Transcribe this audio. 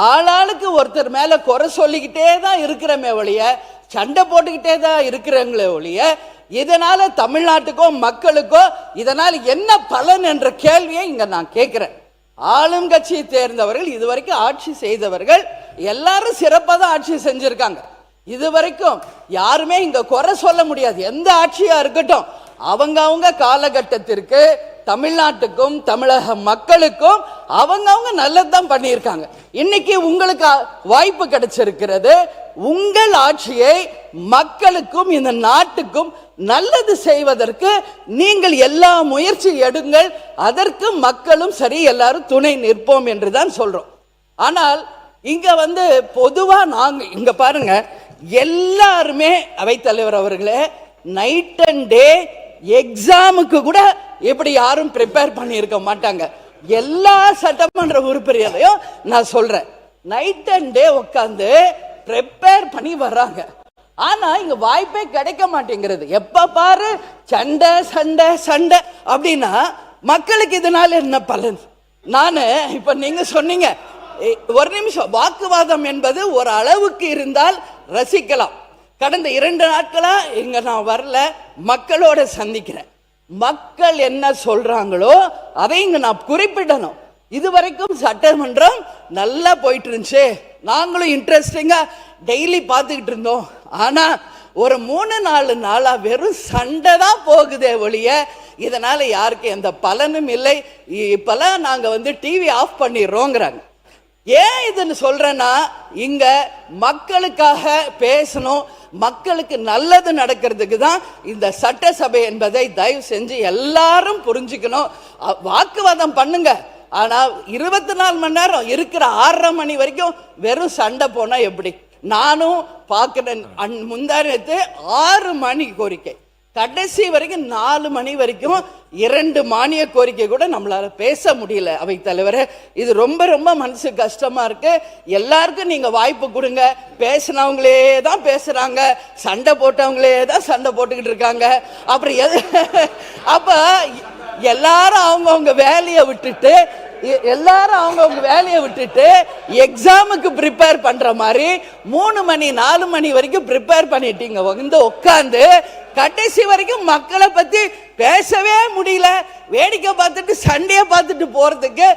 ஆளாளுக்கு ஒருத்தர் மேல குறை சொல்லிக்கிட்டே தான் இருக்கிறமே ஒழிய, சண்டை போட்டுக்கிட்டே தான் இருக்கிறவங்களே ஒழிய, இதனால தமிழ்நாட்டுக்கோ மக்களுக்கோ இதனால என்ன பலன் என்ற கேள்வியை இங்க நான் கேட்கிறேன். ஆளும் கட்சியை தேர்ந்தவர்கள், இதுவரைக்கும் ஆட்சி செய்தவர்கள் எல்லாரும் சிறப்பாக தான் ஆட்சி செஞ்சிருக்காங்க. இதுவரைக்கும் யாருமே இங்க குறை சொல்ல முடியாது. எந்த ஆட்சியா இருக்கட்டும், அவங்க காலகட்டத்திற்கு தமிழ்நாட்டுக்கும் தமிழக மக்களுக்கும் அவங்க நல்லதுதான் பண்ணியிருக்காங்க. இன்னைக்கு உங்களுக்கு வாய்ப்பு கிடைச்சிருக்கிறது. உங்கள் ஆட்சியை மக்களுக்கும் இந்த நாட்டுக்கும் நல்லது செய்வதற்கு நீங்கள் எல்லா முயற்சி எடுங்கள். அதற்கு மக்களும் சரி எல்லாரும் துணை நிற்போம் என்று தான் சொல்றோம். ஆனால் இங்க பொதுவா நாங்க இங்க பாருங்க, எல்லாருமே அவைத்தலைவர் அவர்களே, நைட் அண்ட் டே எக்ஸாமுக்கு கூட இப்படி யாரும் ப்ரிப்பேர் பண்ணியிருக்க மாட்டாங்க. எல்லா சட்டமன்ற உறுப்பினரையும் நான் சொல்றேன், நைட் அண்ட் டே உட்காந்து ப்ரிப்பேர் பண்ணி வர்றாங்க. ஆனா இங்க வாய்ப்பே கிடைக்க மாட்டேங்கிறது. எப்ப பாரு சண்டை சண்டை சண்டை அப்படின்னா மக்களுக்கு இதனால என்ன பலன்? நானு இப்ப நீங்க சொன்னீங்க, ஒரு நிமிஷம், வாக்குவாதம் என்பது ஒரு அளவுக்கு இருந்தால் ரசிக்கலாம். கடந்த 2 நாட்களா இங்க நான் வரல, மக்களோட சந்திக்கிறேன். மக்கள் என்ன சொல்றாங்களோ அதை இங்க நான் குறிப்பிடணும். இதுவரைக்கும் சட்டமன்றம் நல்லா போயிட்டு இருந்துச்சு, நாங்களும் இன்ட்ரெஸ்டிங்கா டெய்லி பார்த்துக்கிட்டு இருந்தோம். ஆனா ஒரு 3-4 நாளா வெறும் சண்டை தான் போகுதே ஒழிய இதனால யாருக்கு எந்த பலனும் இல்லை. இப்பெல்லாம் நாங்க டிவி ஆஃப் பண்ணிடுறோங்கிறாங்க. ஏன் இதுன்னு சொல்றேன்னா, இங்க மக்களுக்காக பேசணும், மக்களுக்கு நல்லது நடக்கிறதுக்கு தான் இந்த சட்டசபை என்பதை தயவு செஞ்சு எல்லாரும் புரிஞ்சுக்கணும். வாக்குவாதம் பண்ணுங்க, ஆனா 24 மணி நேரம் இருக்கிற 6:30 மணி வரைக்கும் வெறும் சண்டை போனா எப்படி? நானும் பார்க்கிறேன். முந்தானத்து 6 மணி கோரிக்கை, கடைசி வரைக்கும் 4 மணி வரைக்கும் 2 மானிய கோரிக்கை கூட நம்மளால பேச முடியல. அவை தலைவரே, இது ரொம்ப ரொம்ப மனசு கஷ்டமா இருக்கு. எல்லாருக்கும் நீங்க வாய்ப்பு கொடுங்க. பேசினவங்களே தான் பேசுறாங்க, சண்டை போட்டவங்களே தான் சண்டை போட்டுக்கிட்டு இருக்காங்க. அப்புறம் அப்ப எல்லாரும் அவங்கவுங்க வேலையை விட்டுட்டு எக்ஸாமுக்கு ப்ரிப்பேர் பண்ற மாதிரி 3 மணி 4 மணி வரைக்கும் ப்ரிப்பேர் பண்ணிட்டீங்க. உட்கார்ந்து கடைசி வரைக்கும் மக்களை பத்தி பேசவே முடியல. வேடிக்கை பார்த்துட்டு சண்டையை பார்த்துட்டு போறதுக்கு